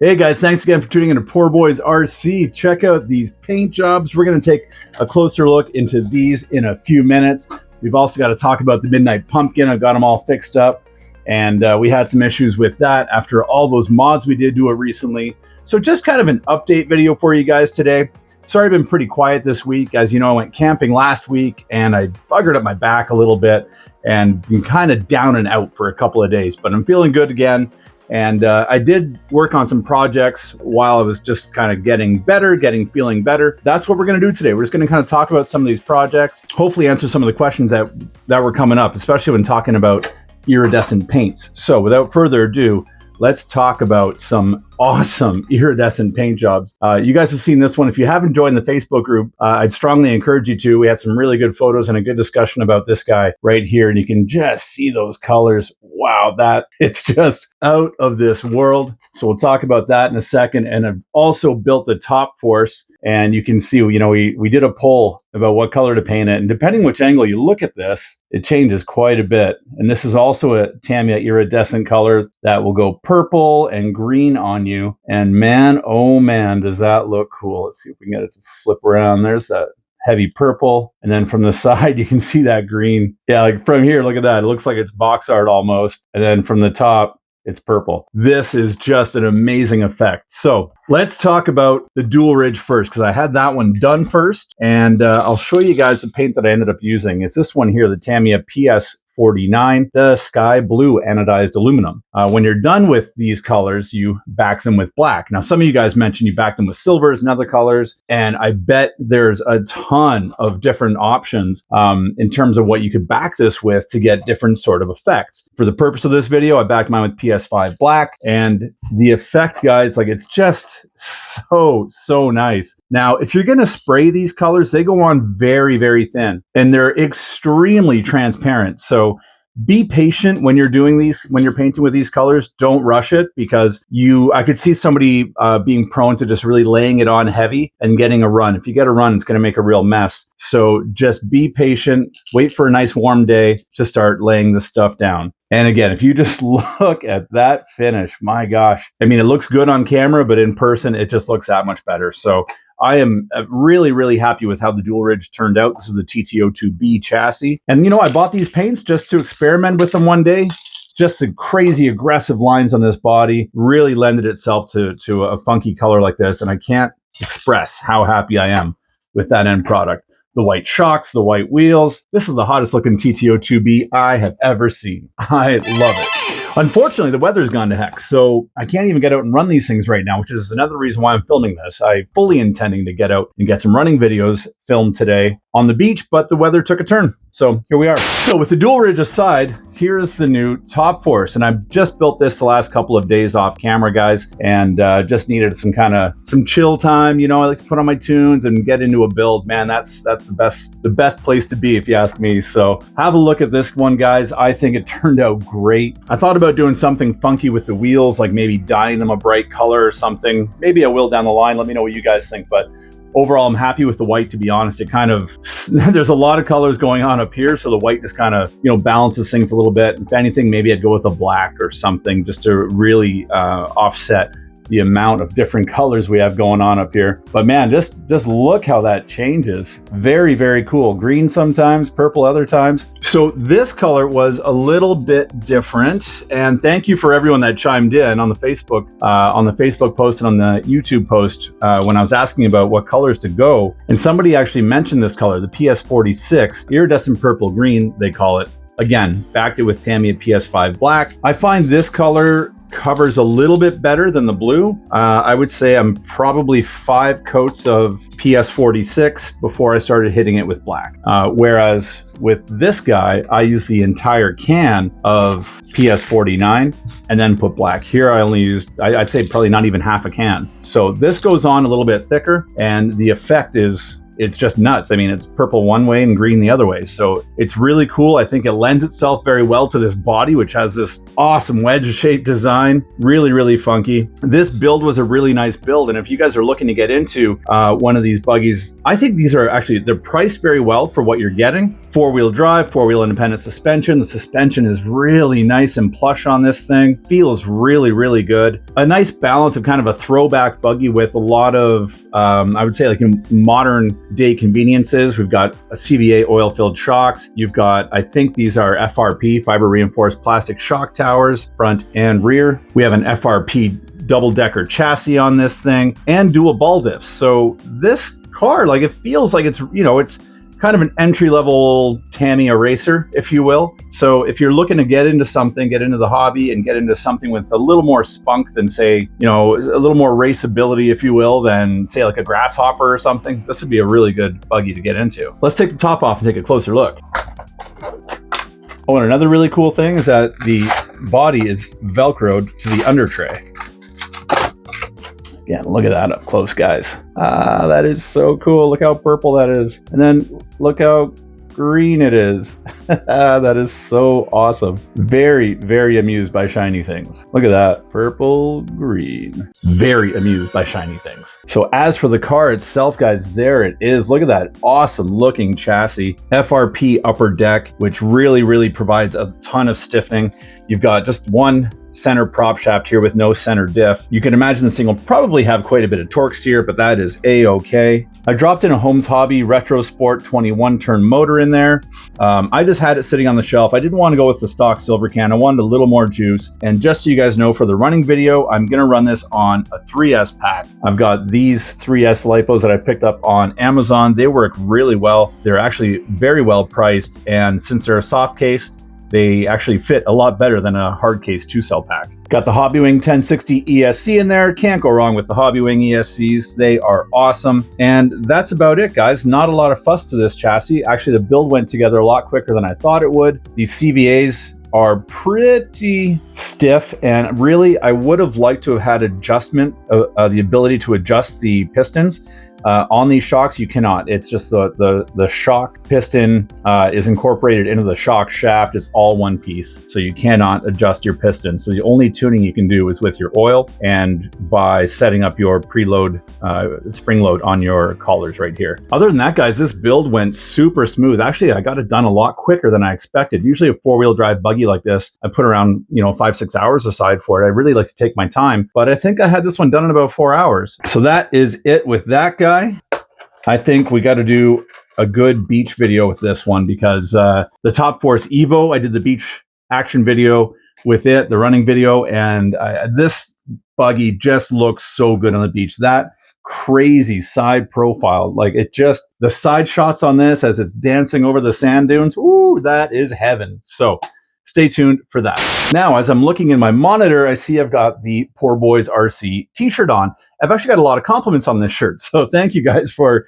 Hey guys, thanks again for tuning in to Poor Boys RC. Check out these paint jobs. We're going to take a closer look into these in a few minutes. We've also got to talk about the Midnight Pumpkin. I've got them all fixed up, and we had some issues with that after all those mods we did do it recently. So just kind of an update video for you guys today. Sorry I've been pretty quiet this week. As you know, I went camping last week and I buggered up my back a little bit and been kind of down and out for a couple of days, but I'm feeling good again. And I did work on some projects while I was just kind of feeling better. That's what we're going to do today. We're just going to kind of talk about some of these projects, hopefully answer some of the questions that were coming up, especially when talking about iridescent paints. So without further ado, let's talk about some awesome iridescent paint jobs. You guys have seen this one. If you haven't joined the Facebook group, I'd strongly encourage you to. We had some really good photos and a good discussion about this guy right here. And you can just see those colors. Wow, it's just out of this world. So we'll talk about that in a second. And I've also built the top force. And you can see, we did a poll about what color to paint it. And depending which angle you look at this, it changes quite a bit. And this is also a Tamiya iridescent color that will go purple and green on you. And man, oh man, does that look cool. Let's see if we can get it to flip around. There's that heavy purple. And then from the side, you can see that green. Yeah, like from here, look at that. It looks like it's box art almost. And then from the top, it's purple. This is just an amazing effect. So let's talk about the dual ridge first, because I had that one done first. And I'll show you guys the paint that I ended up using. It's this one here, the Tamiya PS49, the sky blue anodized aluminum. When you're done with these colors, you back them with black. Now, some of you guys mentioned you back them with silvers and other colors, and I bet there's a ton of different options in terms of what you could back this with to get different sort of effects. For the purpose of this video, I backed mine with PS5 black, and the effect, guys, like it's just so nice. Now, if you're gonna spray these colors, they go on very, very thin, and they're extremely transparent. So be patient when you're doing these, when you're painting with these colors. Don't rush it, because I could see somebody being prone to just really laying it on heavy and getting a run. If you get a run, it's going to make a real mess. So just be patient, wait for a nice warm day to start laying this stuff down. And again, if you just look at that finish, my gosh, I mean, it looks good on camera, but in person, it just looks that much better. So I am really, really happy with how the dual ridge turned out. This is the TTO2B chassis. And I bought these paints just to experiment with them one day. Just the crazy aggressive lines on this body really lended itself to a funky color like this. And I can't express how happy I am with that end product. The white shocks, the white wheels. This is the hottest looking TTO2B I have ever seen. I love it. Unfortunately, the weather's gone to heck, so I can't even get out and run these things right now, which is another reason why I'm filming this. I fully intending to get out and get some running videos filmed today on the beach, but the weather took a turn. So here we are. So with the dual ridge aside, here's the new top force. And I've just built this the last couple of days off camera, guys, and just needed some chill time. I like to put on my tunes and get into a build. Man, that's the best place to be, if you ask me. So have a look at this one, guys. I think it turned out great. I thought about doing something funky with the wheels, like maybe dyeing them a bright color or something. Maybe I will down the line. Let me know what you guys think. But overall, I'm happy with the white, to be honest. It kind of, there's a lot of colors going on up here, so the white just kind of, balances things a little bit. If anything, maybe I'd go with a black or something just to really offset the amount of different colors we have going on up here. But man, just look how that changes. Very, very cool. Green sometimes, purple other times. So this color was a little bit different. And thank you for everyone that chimed in on the Facebook post and on the YouTube post when I was asking about what colors to go. And somebody actually mentioned this color, the PS46, iridescent purple green, they call it. Again, backed it with Tamiya PS5 black. I find this color covers a little bit better than the blue. I would say I'm probably 5 coats of PS46 before I started hitting it with black. Whereas with this guy, I use the entire can of PS49 and then put black. Here I only used, I'd say probably not even half a can. So this goes on a little bit thicker, and the effect is it's just nuts. I mean, it's purple one way and green the other way. So it's really cool. I think it lends itself very well to this body, which has this awesome wedge-shaped design. Really, really funky. This build was a really nice build. And if you guys are looking to get into one of these buggies, I think these are actually, they're priced very well for what you're getting. Four-wheel drive, four-wheel independent suspension. The suspension is really nice and plush on this thing. Feels really, really good. A nice balance of kind of a throwback buggy with a lot of, I would say, like modern day conveniences. We've got a CVA oil-filled shocks. You've got, I think these are FRP, fiber reinforced plastic shock towers, front and rear. We have an FRP double-decker chassis on this thing and dual ball diffs. So this car, like, it feels like it's, you know, it's kind of an entry-level Tamiya racer, if you will. So if you're looking to get into something, get into the hobby and get into something with a little more spunk than, say, you know, a little more raceability, if you will, than, say, like a Grasshopper or something, this would be a really good buggy to get into. Let's take the top off and take a closer look. Oh, and another really cool thing is that the body is Velcroed to the under tray. Again, look at that up close, guys. Ah, that is so cool. Look how purple that is. And then look how green it is. That is so awesome. Very, very amused by shiny things. Look at that. Purple, green. Very amused by shiny things. So as for the car itself, guys, there it is. Look at that awesome looking chassis. FRP upper deck, which really, really provides a ton of stiffening. You've got just one center prop shaft here with no center diff. You can imagine this thing will probably have quite a bit of torque steer, but that is a-okay. I dropped in a Holmes Hobby Retro Sport 21 turn motor in there. I just had it sitting on the shelf. I didn't want to go with the stock silver can. I wanted a little more juice. And just so you guys know, for the running video, I'm going to run this on a 3S pack. I've got these 3S lipos that I picked up on Amazon. They work really well. They're actually very well priced. And since they're a soft case, they actually fit a lot better than a hard case 2-cell pack. Got the Hobbywing 1060 ESC in there. Can't go wrong with the Hobbywing ESCs. They are awesome. And that's about it, guys. Not a lot of fuss to this chassis. Actually, the build went together a lot quicker than I thought it would. These CVAs are pretty stiff, and really I would have liked to have had adjustment, the ability to adjust the pistons. On these shocks, you cannot. It's just the shock piston is incorporated into the shock shaft. It's all one piece, so you cannot adjust your piston. So the only tuning you can do is with your oil and by setting up your preload spring load on your collars right here. Other than that, guys, this build went super smooth. Actually, I got it done a lot quicker than I expected. Usually a four-wheel drive buggy like this, I put around 5-6 hours aside for it. I really like to take my time, but I think I had this one done in about 4 hours. So that is it with that guy. I think we got to do a good beach video with this one because the Top Force Evo, I did the beach action video with it, the running video, and this buggy just looks so good on the beach. That crazy side profile, like the side shots on this as it's dancing over the sand dunes, ooh, that is heaven. So stay tuned for that. Now, as I'm looking in my monitor, I see I've got the Poor Boys RC t-shirt on. I've actually got a lot of compliments on this shirt, so thank you guys for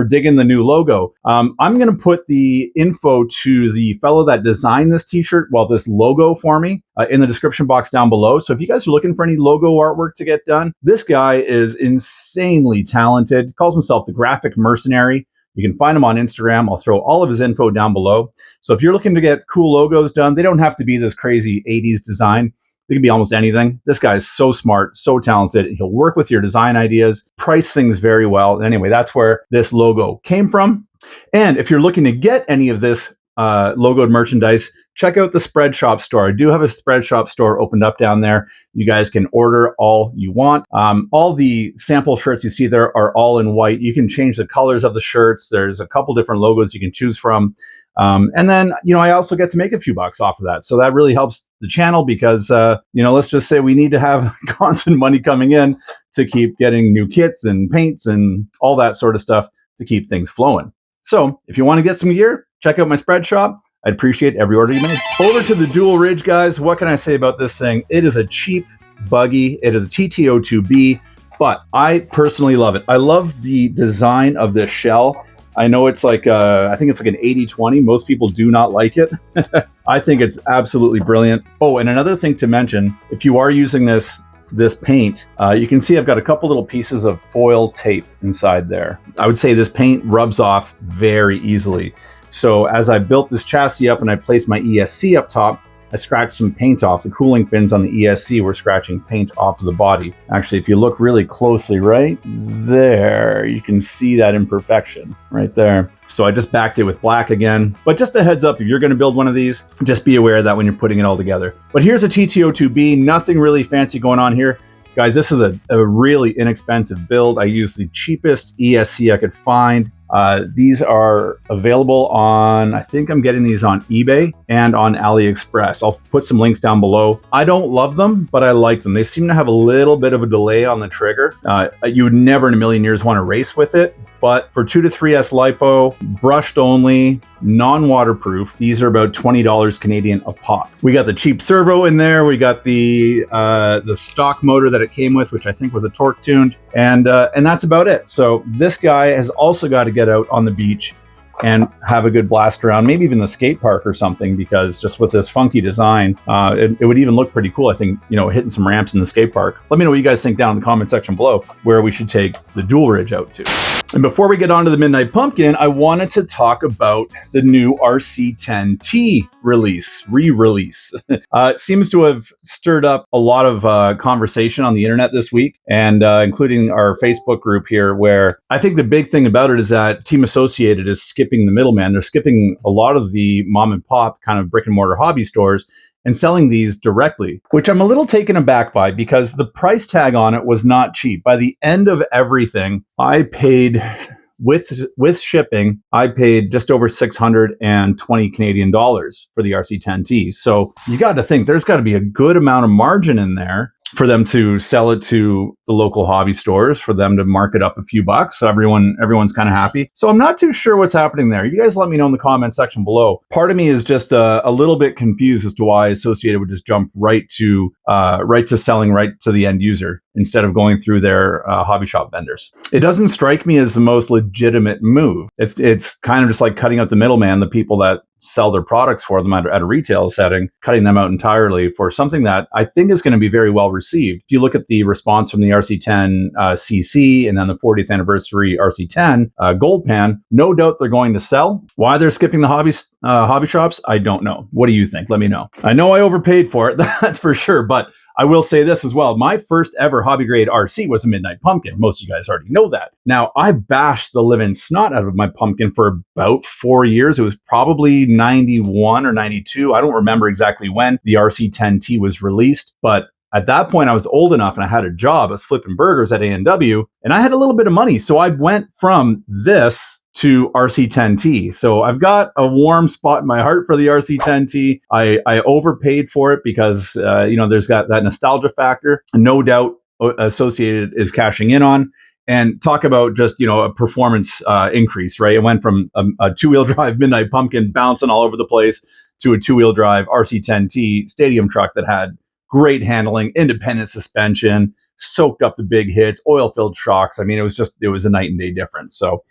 digging the new logo. I'm going to put the info to the fellow that designed this t-shirt, this logo for me, in the description box down below. So if you guys are looking for any logo artwork to get done, this guy is insanely talented. He calls himself the Graphic Mercenary. You can find him on Instagram. I'll throw all of his info down below. So if you're looking to get cool logos done, they don't have to be this crazy 80s design. They can be almost anything. This guy is so smart, so talented. He'll work with your design ideas, price things very well. Anyway, that's where this logo came from. And if you're looking to get any of this logoed merchandise, check out the Spread Shop store. I do have a Spread Shop store opened up down there. You guys can order all you want. All the sample shirts you see there are all in white. You can change the colors of the shirts. There's a couple different logos you can choose from. And then, I also get to make a few bucks off of that. So that really helps the channel because, let's just say we need to have constant money coming in to keep getting new kits and paints and all that sort of stuff to keep things flowing. So if you want to get some gear, check out my Spread Shop. I'd appreciate every order you made. Over to the Dual Ridge, guys. What can I say about this thing? It is a cheap buggy. It is a TT02B, but I personally love it. I love the design of this shell. I know it's like, I think it's like an 80-20. Most people do not like it. I think it's absolutely brilliant. Oh, and another thing to mention, if you are using this this paint, you can see I've got a couple little pieces of foil tape inside there. I would say this paint rubs off very easily. So as I built this chassis up and I placed my ESC up top, I scratched some paint off. The cooling fins on the ESC were scratching paint off of the body. Actually, if you look really closely right there, you can see that imperfection right there. So I just backed it with black again. But just a heads up, if you're going to build one of these, just be aware of that when you're putting it all together. But here's a TT02B, nothing really fancy going on here. Guys, this is a really inexpensive build. I used the cheapest ESC I could find. These are available on, I think I'm getting these on eBay and on AliExpress. I'll put some links down below. I don't love them, but I like them. They seem to have a little bit of a delay on the trigger. You would never in a million years want to race with it, but for 2 to 3S LiPo, brushed only, non-waterproof, these are about $20 Canadian a pop. We got the cheap servo in there. We got the stock motor that it came with, which I think was a torque tuned, and that's about it. So this guy has also got to get out on the beach and have a good blast around, maybe even the skate park or something, because just with this funky design, it would even look pretty cool, I think, you know, hitting some ramps in the skate park. Let me know what you guys think down in the comment section below where we should take the dual ridge out to. And before we get on to the Midnight Pumpkin, I wanted to talk about the new RC10T re-release. It seems to have stirred up a lot of conversation on the internet this week, and including our Facebook group here, where I think the big thing about it is that Team Associated is skipping the middleman. They're skipping a lot of the mom and pop kind of brick and mortar hobby stores and selling these directly, which I'm a little taken aback by because the price tag on it was not cheap. By the end of everything, I paid, with shipping, I paid just over 620 Canadian dollars for the RC10T. So you got to think there's got to be a good amount of margin in there for them to sell it to the local hobby stores, for them to mark it up a few bucks. So everyone's kind of happy. So I'm not too sure what's happening there. You guys let me know in the comment section below. Part of me is just a little bit confused as to why Associated would just jump right to selling right to the end user instead of going through their hobby shop vendors. It doesn't strike me as the most legitimate move. It's kind of just like cutting out the middleman, the people that sell their products for them at a retail setting, cutting them out entirely for something that I think is going to be very well received. If you look at the response from the RC10 CC and then the 40th anniversary RC10 Gold Pan, no doubt they're going to sell. Why they're skipping the hobby shops, I don't know. What do you think? Let me know. I know I overpaid for it, that's for sure, but I will say this as well. My first ever hobby grade RC was a Midnight Pumpkin. Most of you guys already know that. Now, I bashed the living snot out of my pumpkin for about 4 years. It was probably 91 or 92. I don't remember exactly when the RC10T was released, but at that point, I was old enough and I had a job. I was flipping burgers at A&W and I had a little bit of money. So I went from this to RC10T. So I've got a warm spot in my heart for the RC10T. I overpaid for it because, there's got that nostalgia factor. No doubt Associated is cashing in on. And talk about just, a performance increase, right? It went from a two-wheel drive Midnight Pumpkin bouncing all over the place to a two-wheel drive RC10T stadium truck that had great handling, independent suspension, soaked up the big hits, oil-filled shocks. I mean, it was a night and day difference. So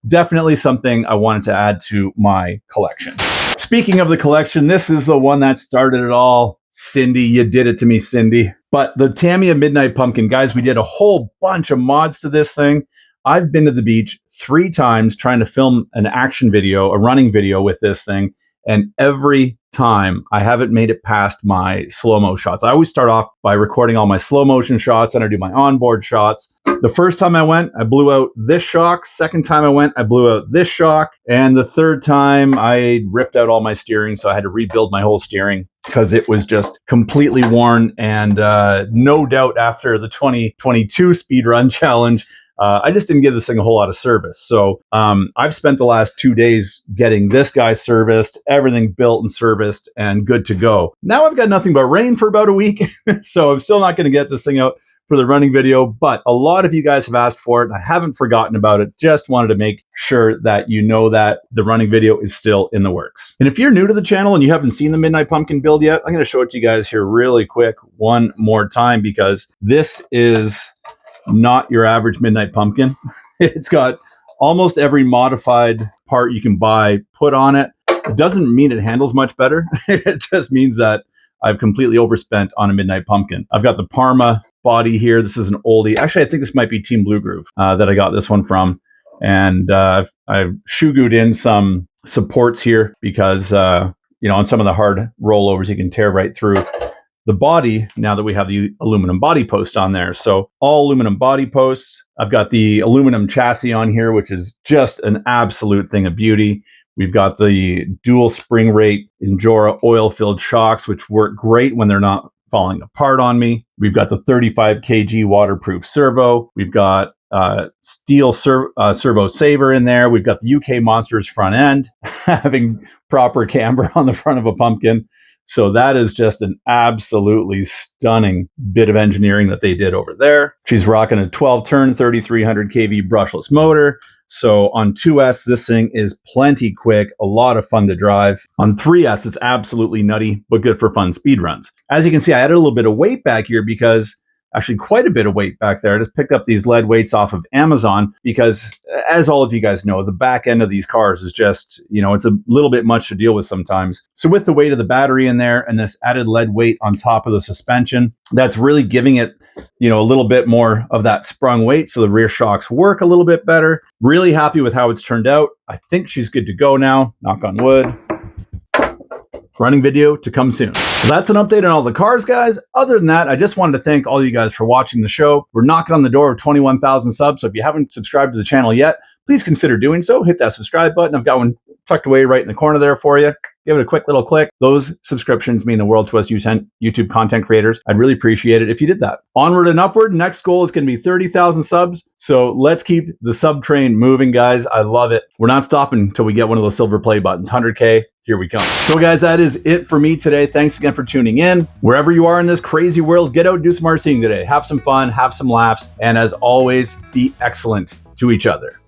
definitely something I wanted to add to my collection. Speaking of the collection, this is the one that started it all. Cindy, you did it to me, Cindy. But the Tamiya Midnight Pumpkin, guys, we did a whole bunch of mods to this thing. I've been to the beach 3 times trying to film an action video, a running video with this thing. And every time I haven't made it past my slow-mo shots. I always start off by recording all my slow motion shots and I do my onboard shots. The first time I went, I blew out this shock. Second time I went, I blew out this shock. And the third time I ripped out all my steering. So I had to rebuild my whole steering because it was just completely worn. And no doubt after the 2022 speed run challenge, I just didn't give this thing a whole lot of service. So I've spent the last 2 days getting this guy serviced, everything built and serviced and good to go. Now I've got nothing but rain for about a week. So I'm still not going to get this thing out for the running video, but a lot of you guys have asked for it and I haven't forgotten about it. Just wanted to make sure that you know that the running video is still in the works. And if you're new to the channel and you haven't seen the Midnight Pumpkin build yet, I'm going to show it to you guys here really quick one more time because this is not your average Midnight Pumpkin. It's got almost every modified part you can buy put on it. It doesn't mean it handles much better. It just means that I've completely overspent on a Midnight Pumpkin. I've got the Parma body here. This is an oldie. Actually, I think this might be Team Blue Groove that I got this one from. And I've shoe-gooed in some supports here because, on some of the hard rollovers, you can tear right through the body now that we have the aluminum body posts on there. So all aluminum body posts. I've got the aluminum chassis on here, which is just an absolute thing of beauty. We've got the dual spring rate Injora oil-filled shocks, which work great when they're not falling apart on me. We've got the 35 kg waterproof servo. We've got steel servo saver in there. We've got the UK Monsters front end having proper camber on the front of a pumpkin. So that is just an absolutely stunning bit of engineering that they did over there. She's rocking a 12-turn, 3,300 kV brushless motor. So on 2S, this thing is plenty quick, a lot of fun to drive. On 3S, it's absolutely nutty, but good for fun speed runs. As you can see, I added a little bit of weight back here because actually quite a bit of weight back there. I just picked up these lead weights off of Amazon because, as all of you guys know, the back end of these cars is just, it's a little bit much to deal with sometimes. So with the weight of the battery in there and this added lead weight on top of the suspension, that's really giving it, a little bit more of that sprung weight so the rear shocks work a little bit better. Really happy with how it's turned out. I think she's good to go now, knock on wood. Running video to come soon. So that's an update on all the cars, guys. Other than that, I just wanted to thank all you guys for watching the show. We're knocking on the door of 21,000 subs. So if you haven't subscribed to the channel yet, please consider doing so. Hit that subscribe button. I've got one tucked away right in the corner there for you. Give it a quick little click. Those subscriptions mean the world to us YouTube content creators. I'd really appreciate it if you did that. Onward and upward. Next goal is going to be 30,000 subs. So let's keep the sub train moving, guys. I love it. We're not stopping until we get one of those silver play buttons. 100K. Here we come. So guys, that is it for me today. Thanks again for tuning in. Wherever you are in this crazy world, get out and do some RCing today. Have some fun, have some laughs, and as always, be excellent to each other.